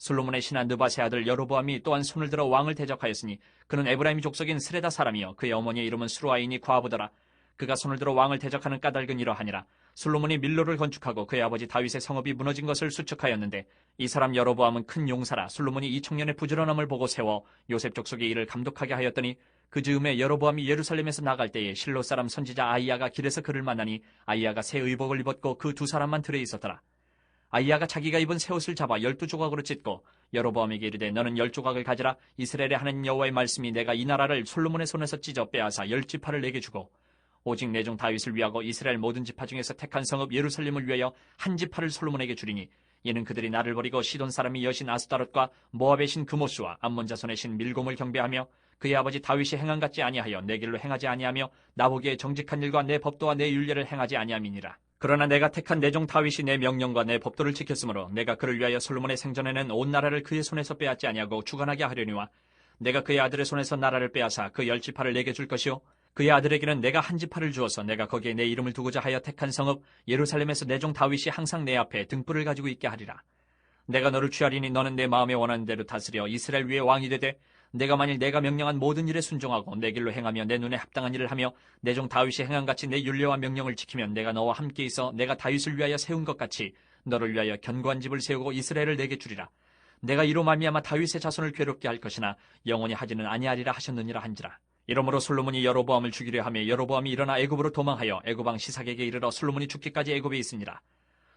솔로몬의 신하 느밧의 아들 여로보암이 또한 손을 들어 왕을 대적하였으니 그는 에브라임 족속인 스레다 사람이요 그의 어머니의 이름은 수루아이니 과부더라. 그가 손을 들어 왕을 대적하는 까닭은 이러하니라. 솔로몬이 밀로를 건축하고 그의 아버지 다윗의 성읍이 무너진 것을 수축하였는데 이 사람 여로보암은 큰 용사라. 솔로몬이 이 청년의 부지런함을 보고 세워 요셉 족속의 일을 감독하게 하였더니 그 즈음에 여로보암이 예루살렘에서 나갈 때에 실로 사람 선지자 아이야가 길에서 그를 만나니 아이야가 새 의복을 입었고 그 두 사람만 들에 있었더라. 아이야가 자기가 입은 새 옷을 잡아 12조각으로 찢고 여로보암에게 이르되 너는 10조각을 가지라. 이스라엘의 하나님 여호와의 말씀이 내가 이 나라를 솔로몬의 손에서 찢어 빼앗아 10지파를 내게 주고 오직 내 종 다윗을 위하고 이스라엘 모든 지파 중에서 택한 성읍 예루살렘을 위하여 한 지파를 솔로몬에게 주리니 이는 그들이 나를 버리고 시돈 사람이 여신 아스다롯과 모압의 신 그모스와 암몬 자손의 신 밀곰을 경배하며 그의 아버지 다윗이 행한 같지 아니하여 내 길로 행하지 아니하며 나보기에 정직한 일과 내 법도와 내 율례를 행하지 아니함이니라. 그러나 내가 택한 내 종 다윗이 내 명령과 내 법도를 지켰으므로 내가 그를 위하여 솔로몬의 생전에는 온 나라를 그의 손에서 빼앗지 아니하고 주관하게 하려니와 내가 그의 아들의 손에서 나라를 빼앗아 그 10지파를 내게 줄 것이요 그의 아들에게는 내가 한 지파를 주어서 내가 거기에 내 이름을 두고자 하여 택한 성읍 예루살렘에서 내 종 다윗이 항상 내 앞에 등불을 가지고 있게 하리라. 내가 너를 취하리니 너는 내 마음에 원하는 대로 다스려 이스라엘 위에 왕이 되되 내가 만일 내가 명령한 모든 일에 순종하고 내 길로 행하며 내 눈에 합당한 일을 하며 내 종 다윗이 행한 같이 내 율례와 명령을 지키면 내가 너와 함께 있어 내가 다윗을 위하여 세운 것 같이 너를 위하여 견고한 집을 세우고 이스라엘을 내게 주리라. 내가 이로 말미암아 다윗의 자손을 괴롭게 할 것이나 영원히 하지는 아니하리라 하셨느니라 한지라. 이러므로 솔로몬이 여로보암을 죽이려 하며 여로보암이 일어나 애굽으로 도망하여 애굽 왕 시삭에게 이르러 솔로몬이 죽기까지 애굽에 있으니라.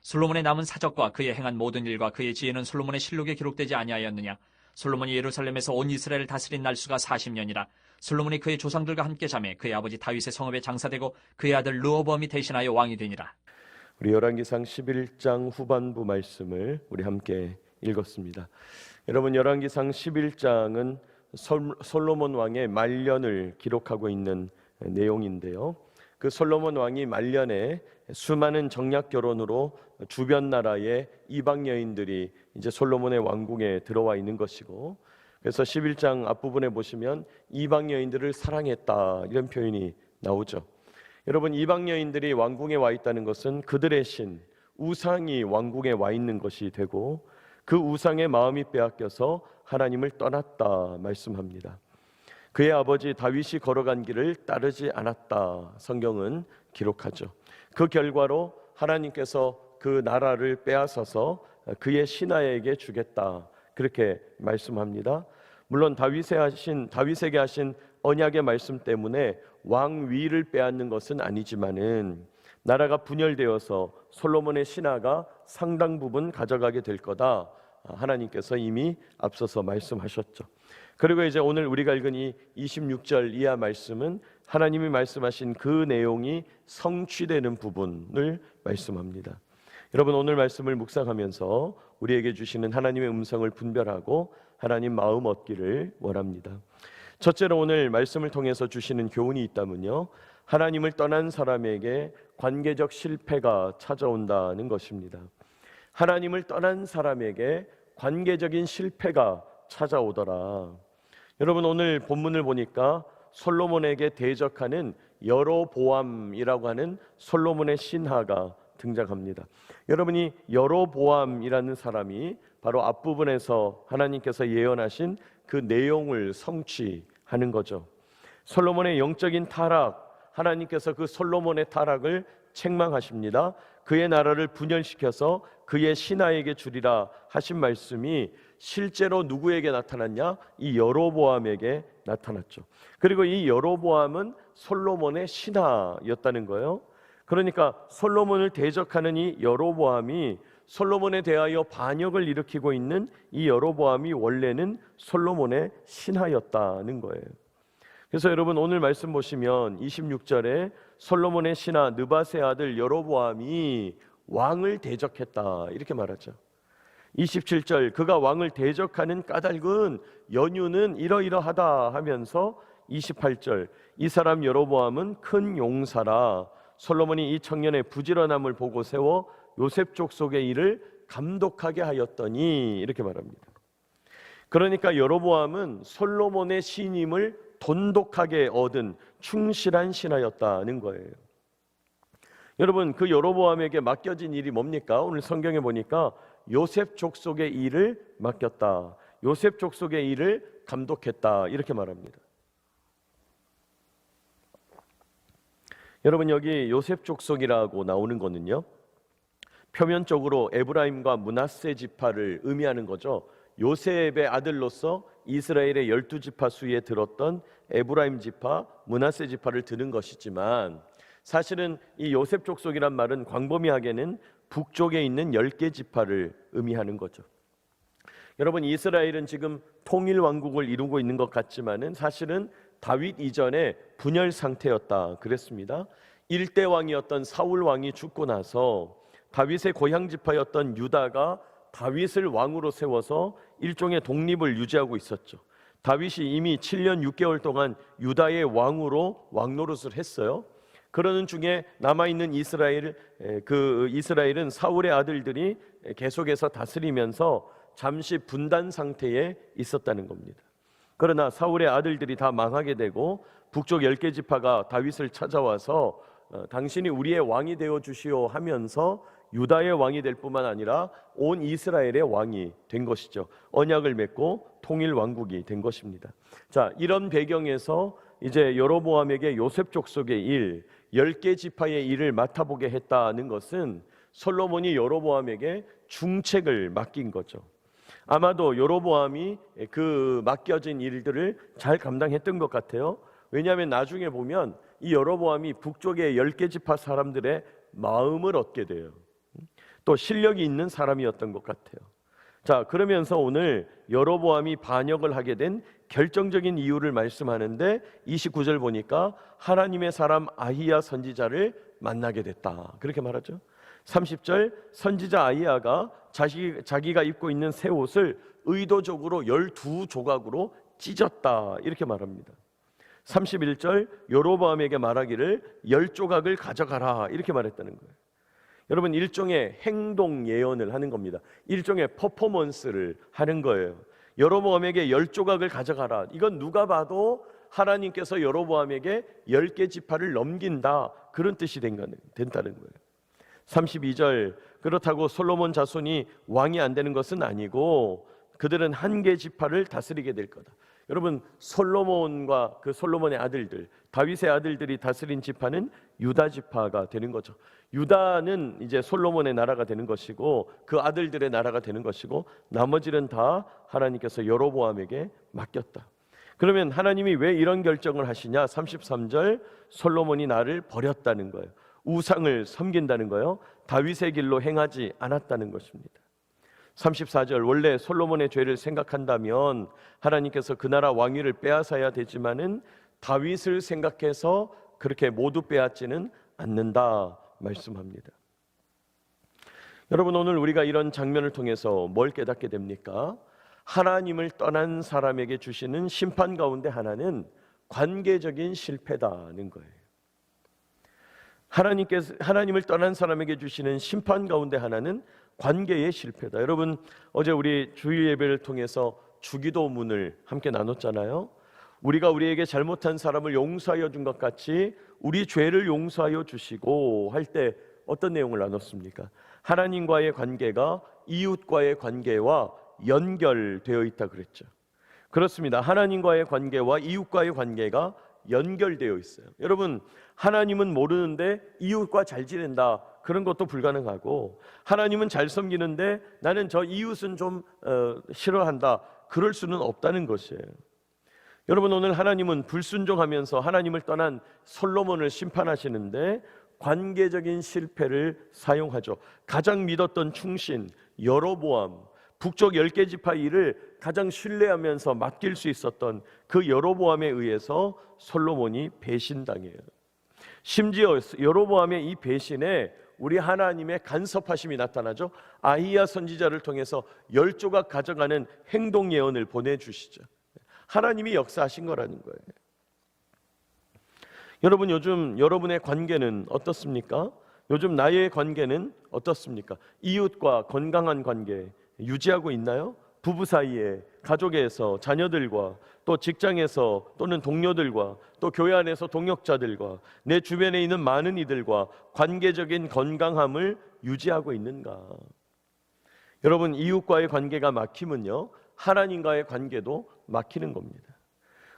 솔로몬의 남은 사적과 그의 행한 모든 일과 그의 지혜는 솔로몬의 실록에 기록되지 아니하였느냐. 솔로몬이 예루살렘에서 온 이스라엘을 다스린 날수가 40년이라. 솔로몬이 그의 조상들과 함께 자매 그의 아버지 다윗의 성읍에 장사되고 그의 아들 르호보암이 대신하여 왕이 되니라. 우리 열왕기상 11장 후반부 말씀을 우리 함께 읽었습니다. 여러분, 열왕기상 11장은 솔로몬 왕의 말년을 기록하고 있는 내용인데요. 그 솔로몬 왕이 말년에 수많은 정략 결혼으로 주변 나라의 이방 여인들이 이제 솔로몬의 왕궁에 들어와 있는 것이고, 그래서 11장 앞부분에 보시면 이방 여인들을 사랑했다 이런 표현이 나오죠. 여러분, 이방 여인들이 왕궁에 와 있다는 것은 그들의 신 우상이 왕궁에 와 있는 것이 되고 그 우상의 마음이 빼앗겨서 하나님을 떠났다 말씀합니다. 그의 아버지 다윗이 걸어간 길을 따르지 않았다 성경은 기록하죠. 그 결과로 하나님께서 그 나라를 빼앗아서 그의 신하에게 주겠다 그렇게 말씀합니다. 물론 다윗에게 하신 언약의 말씀 때문에 왕위를 빼앗는 것은 아니지만은 나라가 분열되어서 솔로몬의 신하가 상당 부분 가져가게 될 거다 하나님께서 이미 앞서서 말씀하셨죠. 그리고 이제 오늘 우리가 읽은 이 26절 이하 말씀은 하나님이 말씀하신 그 내용이 성취되는 부분을 말씀합니다. 여러분, 오늘 말씀을 묵상하면서 우리에게 주시는 하나님의 음성을 분별하고 하나님 마음 얻기를 원합니다. 첫째로 오늘 말씀을 통해서 주시는 교훈이 있다면요, 하나님을 떠난 사람에게 관계적 실패가 찾아온다는 것입니다. 하나님을 떠난 사람에게 관계적인 실패가 찾아오더라. 여러분, 오늘 본문을 보니까 솔로몬에게 대적하는 여로보암이라고 하는 솔로몬의 신하가 등장합니다. 여러분이 여로보암이라는 사람이 바로 앞부분에서 하나님께서 예언하신 그 내용을 성취하는 거죠. 솔로몬의 영적인 타락, 하나님께서 그 솔로몬의 타락을 책망하십니다. 그의 나라를 분열시켜서 그의 신하에게 주리라 하신 말씀이 실제로 누구에게 나타났냐? 이 여로보암에게 나타났죠. 그리고 이 여로보암은 솔로몬의 신하였다는 거예요. 그러니까 솔로몬을 대적하는 이 여로보암이 솔로몬에 대하여 반역을 일으키고 있는 이 여로보암이 원래는 솔로몬의 신하였다는 거예요. 그래서 여러분, 오늘 말씀 보시면 26절에 솔로몬의 신하 느밧의 아들 여로보암이 왕을 대적했다 이렇게 말하죠. 27절 그가 왕을 대적하는 까닭은 연유는 이러이러하다 하면서 28절 이 사람 여로보암은 큰 용사라. 솔로몬이 이 청년의 부지런함을 보고 세워 요셉 족속의 일을 감독하게 하였더니 이렇게 말합니다. 그러니까 여로보암은 솔로몬의 신임을 돈독하게 얻은 충실한 신하였다는 거예요. 여러분, 그 여로보암에게 맡겨진 일이 뭡니까? 오늘 성경에 보니까 요셉 족속의 일을 맡겼다. 요셉 족속의 일을 감독했다. 이렇게 말합니다. 여러분, 여기 요셉 족속이라고 나오는 거는요, 표면적으로 에브라임과 므낫세 지파를 의미하는 거죠. 요셉의 아들로서 이스라엘의 12지파 수에 들었던 에브라임 지파, 므낫세 지파를 드는 것이지만, 사실은 이 요셉 족속이란 말은 광범위하게는 북쪽에 있는 10개 지파를 의미하는 거죠. 여러분, 이스라엘은 지금 통일 왕국을 이루고 있는 것 같지만은 사실은 다윗 이전에 분열 상태였다 그랬습니다. 일대 왕이었던 사울 왕이 죽고 나서 다윗의 고향 지파였던 유다가 다윗을 왕으로 세워서 일종의 독립을 유지하고 있었죠. 다윗이 이미 7년 6개월 동안 유다의 왕으로 왕노릇을 했어요. 그러는 중에 남아있는 이스라엘은 사울의 아들들이 계속해서 다스리면서 잠시 분단 상태에 있었다는 겁니다. 그러나 사울의 아들들이 다 망하게 되고 북쪽 10개 지파가 다윗을 찾아와서 당신이 우리의 왕이 되어 주시오 하면서 유다의 왕이 될 뿐만 아니라 온 이스라엘의 왕이 된 것이죠. 언약을 맺고 통일 왕국이 된 것입니다. 자, 이런 배경에서 이제 여로보암에게 요셉 족속의 일, 10개 지파의 일을 맡아보게 했다는 것은 솔로몬이 여로보암에게 중책을 맡긴 거죠. 아마도 여로보암이 그 맡겨진 일들을 잘 감당했던 것 같아요. 왜냐하면 나중에 보면 이 여로보암이 북쪽의 10개 지파 사람들의 마음을 얻게 돼요. 또 실력이 있는 사람이었던 것 같아요. 자, 그러면서 오늘 여로보암이 반역을 하게 된 결정적인 이유를 말씀하는데 29절 보니까 하나님의 사람 아히야 선지자를 만나게 됐다, 그렇게 말하죠. 30절, 선지자 아히야가 자기가 입고 있는 새 옷을 의도적으로 12조각으로 찢었다, 이렇게 말합니다. 31절, 여로보암에게 말하기를 10조각을 가져가라, 이렇게 말했다는 거예요. 여러분, 일종의 행동 예언을 하는 겁니다. 일종의 퍼포먼스를 하는 거예요. 여로보암에게 10조각을 가져가라. 이건 누가 봐도 하나님께서 여로보암에게 10개 지파를 넘긴다, 그런 뜻이 된다는 거예요. 32절, 그렇다고 솔로몬 자손이 왕이 안 되는 것은 아니고 그들은 한 개 지파를 다스리게 될 거다. 여러분, 솔로몬과 그 솔로몬의 아들들, 다윗의 아들들이 다스린 지파는 유다 지파가 되는 거죠. 유다는 이제 솔로몬의 나라가 되는 것이고 그 아들들의 나라가 되는 것이고 나머지는 다 하나님께서 여로보암에게 맡겼다. 그러면 하나님이 왜 이런 결정을 하시냐? 33절, 솔로몬이 나를 버렸다는 거예요. 우상을 섬긴다는 거예요. 다윗의 길로 행하지 않았다는 것입니다. 34절, 원래 솔로몬의 죄를 생각한다면 하나님께서 그 나라 왕위를 빼앗아야 되지만은 다윗을 생각해서 그렇게 모두 빼앗지는 않는다 말씀합니다. 여러분, 오늘 우리가 이런 장면을 통해서 뭘 깨닫게 됩니까? 하나님을 떠난 사람에게 주시는 심판 가운데 하나는 관계적인 실패다는 거예요. 하나님을 떠난 사람에게 주시는 심판 가운데 하나는 관계의 실패다. 여러분, 어제 우리 주일 예배를 통해서 주기도문을 함께 나눴잖아요. 우리가 우리에게 잘못한 사람을 용서하여 준 것 같이 우리 죄를 용서하여 주시고 할 때 어떤 내용을 나눴습니까? 하나님과의 관계가 이웃과의 관계와 연결되어 있다 그랬죠. 그렇습니다. 하나님과의 관계와 이웃과의 관계가 연결되어 있어요. 여러분, 하나님은 모르는데 이웃과 잘 지낸다, 그런 것도 불가능하고, 하나님은 잘 섬기는데 나는 저 이웃은 좀 싫어한다, 그럴 수는 없다는 것이에요. 여러분, 오늘 하나님은 불순종하면서 하나님을 떠난 솔로몬을 심판하시는데 관계적인 실패를 사용하죠. 가장 믿었던 충신 여로보암, 북쪽 10개 지파 일을 가장 신뢰하면서 맡길 수 있었던 그 여로보암에 의해서 솔로몬이 배신당해요. 심지어 여로보암의 이 배신에 우리 하나님의 간섭하심이 나타나죠. 아히야 선지자를 통해서 10조각 가져가는 행동 예언을 보내주시죠. 하나님이 역사하신 거라는 거예요. 여러분, 요즘 여러분의 관계는 어떻습니까? 요즘 나의 관계는 어떻습니까? 이웃과 건강한 관계 유지하고 있나요? 부부 사이에, 가족에서, 자녀들과, 또 직장에서, 또는 동료들과, 또 교회 안에서 동역자들과, 내 주변에 있는 많은 이들과 관계적인 건강함을 유지하고 있는가? 여러분, 이웃과의 관계가 막히면요, 하나님과의 관계도 막히는 겁니다.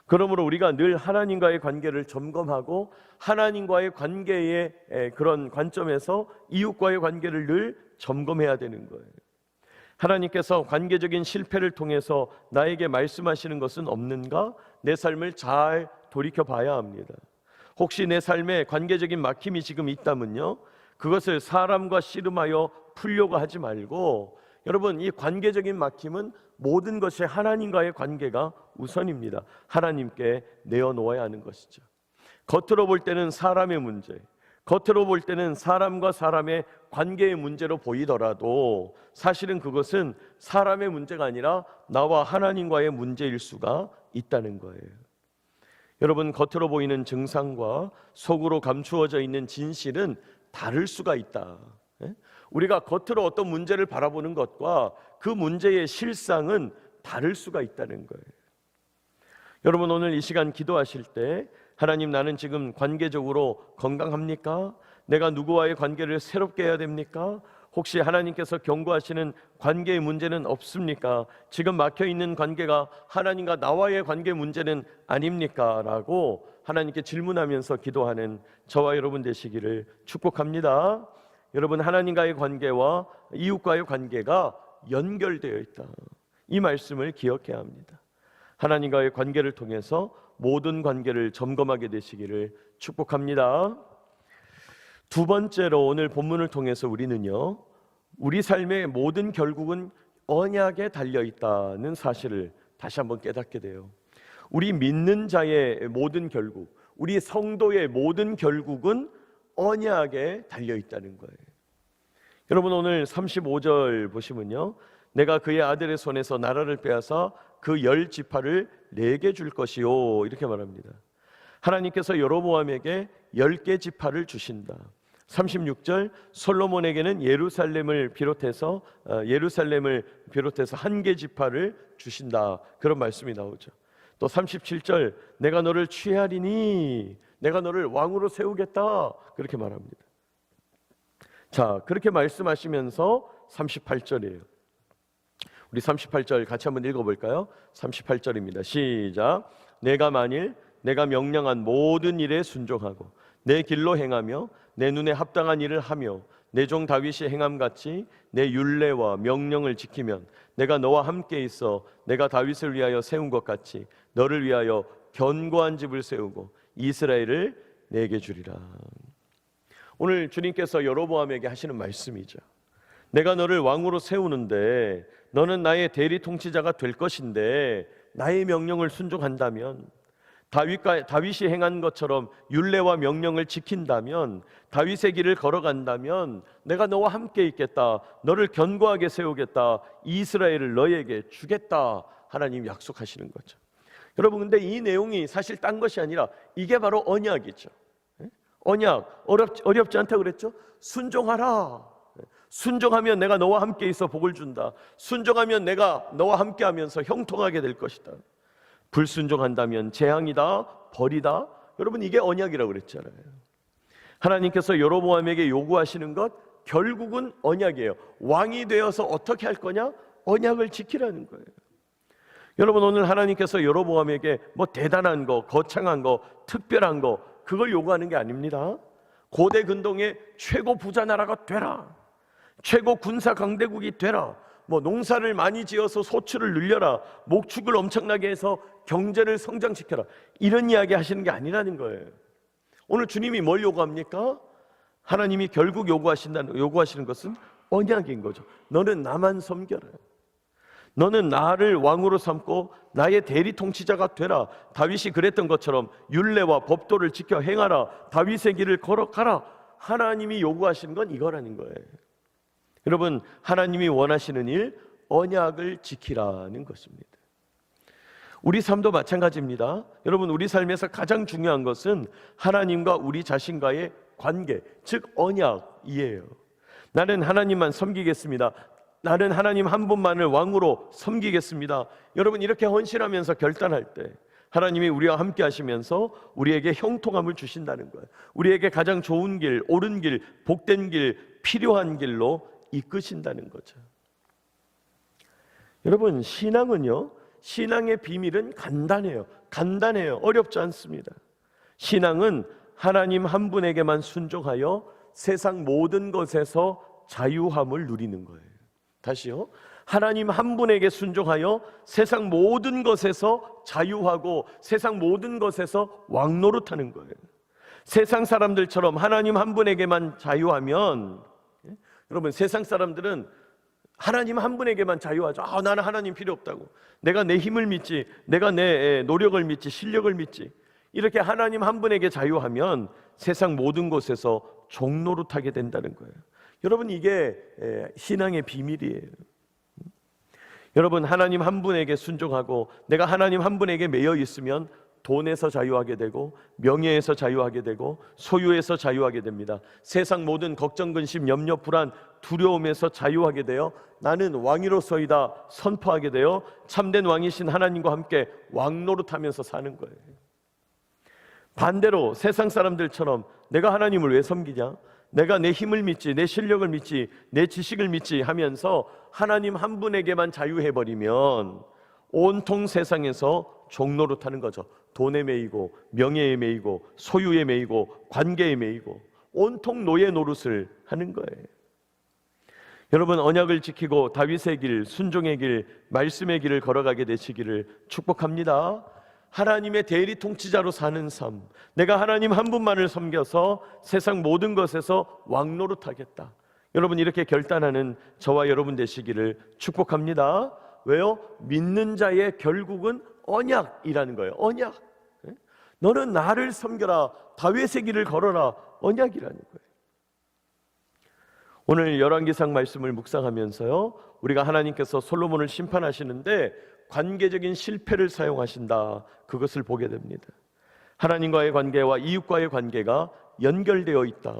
그러므로 우리가 늘 하나님과의 관계를 점검하고 하나님과의 관계의 그런 관점에서 이웃과의 관계를 늘 점검해야 되는 거예요. 하나님께서 관계적인 실패를 통해서 나에게 말씀하시는 것은 없는가? 내 삶을 잘 돌이켜 봐야 합니다. 혹시 내 삶에 관계적인 막힘이 지금 있다면요, 그것을 사람과 씨름하여 풀려고 하지 말고, 여러분, 이 관계적인 막힘은 모든 것이 하나님과의 관계가 우선입니다. 하나님께 내어놓아야 하는 것이죠. 겉으로 볼 때는 사람의 문제, 겉으로 볼 때는 사람과 사람의 관계의 문제로 보이더라도 사실은 그것은 사람의 문제가 아니라 나와 하나님과의 문제일 수가 있다는 거예요. 여러분, 겉으로 보이는 증상과 속으로 감추어져 있는 진실은 다를 수가 있다. 우리가 겉으로 어떤 문제를 바라보는 것과 그 문제의 실상은 다를 수가 있다는 거예요. 여러분, 오늘 이 시간 기도하실 때 하나님, 나는 지금 관계적으로 건강합니까? 내가 누구와의 관계를 새롭게 해야 됩니까? 혹시 하나님께서 경고하시는 관계의 문제는 없습니까? 지금 막혀있는 관계가 하나님과 나와의 관계 문제는 아닙니까? 라고 하나님께 질문하면서 기도하는 저와 여러분 되시기를 축복합니다. 여러분, 하나님과의 관계와 이웃과의 관계가 연결되어 있다. 이 말씀을 기억해야 합니다. 하나님과의 관계를 통해서 모든 관계를 점검하게 되시기를 축복합니다. 두 번째로 오늘 본문을 통해서 우리는요, 우리 삶의 모든 결국은 언약에 달려 있다는 사실을 다시 한번 깨닫게 돼요. 우리 믿는 자의 모든 결국, 우리 성도의 모든 결국은 언약에 달려 있다는 거예요. 여러분, 오늘 35절 보시면요, 내가 그의 아들의 손에서 나라를 빼앗아 그 10지파를 내게 줄 것이요, 이렇게 말합니다. 하나님께서 여로보암에게 10개 지파를 주신다. 36절, 솔로몬에게는 예루살렘을 비롯해서 1개 지파를 주신다. 그런 말씀이 나오죠. 또 37절, 내가 너를 취하리니 내가 너를 왕으로 세우겠다, 그렇게 말합니다. 자, 그렇게 말씀하시면서 38절이에요. 우리 38절 같이 한번 읽어볼까요? 38절입니다. 시작. 내가 만일 내가 명령한 모든 일에 순종하고 내 길로 행하며 내 눈에 합당한 일을 하며 내 종 다윗이 행함같이 내 율례와 명령을 지키면 내가 너와 함께 있어 내가 다윗을 위하여 세운 것 같이 너를 위하여 견고한 집을 세우고 이스라엘을 내게 주리라. 오늘 주님께서 여로보암에게 하시는 말씀이죠. 내가 너를 왕으로 세우는데 너는 나의 대리 통치자가 될 것인데 나의 명령을 순종한다면, 다윗이 행한 것처럼 율례와 명령을 지킨다면, 다윗의 길을 걸어간다면 내가 너와 함께 있겠다, 너를 견고하게 세우겠다, 이스라엘을 너에게 주겠다, 하나님 약속하시는 거죠. 여러분, 근데 이 내용이 사실 딴 것이 아니라 이게 바로 언약이죠. 언약, 어렵지 않다고 그랬죠? 순종하라. 순종하면 내가 너와 함께 있어 복을 준다. 순종하면 내가 너와 함께 하면서 형통하게 될 것이다. 불순종한다면 재앙이다, 벌이다. 여러분, 이게 언약이라고 그랬잖아요. 하나님께서 여로보암에게 요구하시는 것 결국은 언약이에요. 왕이 되어서 어떻게 할 거냐? 언약을 지키라는 거예요. 여러분, 오늘 하나님께서 여로보암에게 뭐 대단한 거, 거창한 거, 특별한 거, 그걸 요구하는 게 아닙니다. 고대 근동의 최고 부자 나라가 되라, 최고 군사 강대국이 되라, 뭐 농사를 많이 지어서 소출을 늘려라, 목축을 엄청나게 해서 경제를 성장시켜라, 이런 이야기 하시는 게 아니라는 거예요. 오늘 주님이 뭘 요구합니까? 하나님이 결국 요구하시는 것은 언약인 거죠. 너는 나만 섬겨라. 너는 나를 왕으로 삼고 나의 대리 통치자가 되라. 다윗이 그랬던 것처럼 율례와 법도를 지켜 행하라. 다윗의 길을 걸어가라. 하나님이 요구하시는 건 이거라는 거예요. 여러분, 하나님이 원하시는 일, 언약을 지키라는 것입니다. 우리 삶도 마찬가지입니다. 여러분, 우리 삶에서 가장 중요한 것은 하나님과 우리 자신과의 관계, 즉 언약이에요. 나는 하나님만 섬기겠습니다. 나는 하나님 한 분만을 왕으로 섬기겠습니다. 여러분, 이렇게 헌신하면서 결단할 때 하나님이 우리와 함께 하시면서 우리에게 형통함을 주신다는 거예요. 우리에게 가장 좋은 길, 옳은 길, 복된 길, 필요한 길로 이끄신다는 거죠. 여러분, 신앙은요, 신앙의 비밀은 간단해요. 어렵지 않습니다. 신앙은 하나님 한 분에게만 순종하여 세상 모든 것에서 자유함을 누리는 거예요. 다시요. 하나님 한 분에게 순종하여 세상 모든 것에서 자유하고 세상 모든 것에서 왕노릇하는 거예요. 세상 사람들처럼 하나님 한 분에게만 자유하면, 여러분, 세상 사람들은 하나님 한 분에게만 자유하죠. 나는 하나님 필요 없다고. 내가 내 힘을 믿지, 내가 내 노력을 믿지, 실력을 믿지. 이렇게 하나님 한 분에게 자유하면 세상 모든 곳에서 종노릇하게 된다는 거예요. 여러분, 이게 신앙의 비밀이에요. 여러분, 하나님 한 분에게 순종하고 내가 하나님 한 분에게 매여 있으면 돈에서 자유하게 되고 명예에서 자유하게 되고 소유에서 자유하게 됩니다. 세상 모든 걱정, 근심, 염려, 불안, 두려움에서 자유하게 되어 나는 왕이로서이다 선포하게 되어 참된 왕이신 하나님과 함께 왕노릇하면서 사는 거예요. 반대로 세상 사람들처럼 내가 하나님을 왜 섬기냐? 내가 내 힘을 믿지, 내 실력을 믿지, 내 지식을 믿지 하면서 하나님 한 분에게만 자유해버리면 온통 세상에서 종노릇하는 거죠. 돈에 매이고 명예에 매이고 소유에 매이고 관계에 매이고 온통 노예 노릇을 하는 거예요. 여러분, 언약을 지키고 다윗의 길, 순종의 길, 말씀의 길을 걸어가게 되시기를 축복합니다. 하나님의 대리 통치자로 사는 삶, 내가 하나님 한 분만을 섬겨서 세상 모든 것에서 왕노릇하겠다. 여러분, 이렇게 결단하는 저와 여러분 되시기를 축복합니다. 왜요? 믿는 자의 결국은 언약이라는 거예요. 언약. 너는 나를 섬겨라, 다윗의 길을 걸어라. 언약이라는 거예요. 오늘 열왕기상 말씀을 묵상하면서요, 우리가 하나님께서 솔로몬을 심판하시는데 관계적인 실패를 사용하신다, 그것을 보게 됩니다. 하나님과의 관계와 이웃과의 관계가 연결되어 있다.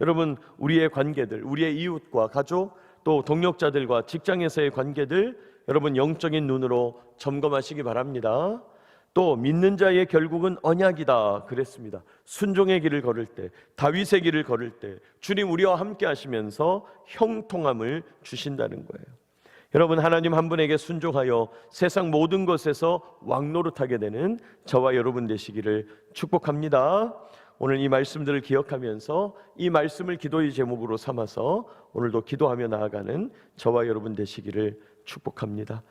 여러분, 우리의 관계들, 우리의 이웃과 가족, 또 동력자들과 직장에서의 관계들, 여러분 영적인 눈으로 점검하시기 바랍니다. 또 믿는 자의 결국은 언약이다 그랬습니다. 순종의 길을 걸을 때, 다윗의 길을 걸을 때 주님 우리와 함께 하시면서 형통함을 주신다는 거예요. 여러분, 하나님 한 분에게 순종하여 세상 모든 것에서 왕노릇하게 되는 저와 여러분 되시기를 축복합니다. 오늘 이 말씀들을 기억하면서 이 말씀을 기도의 제목으로 삼아서 오늘도 기도하며 나아가는 저와 여러분 되시기를 축복합니다.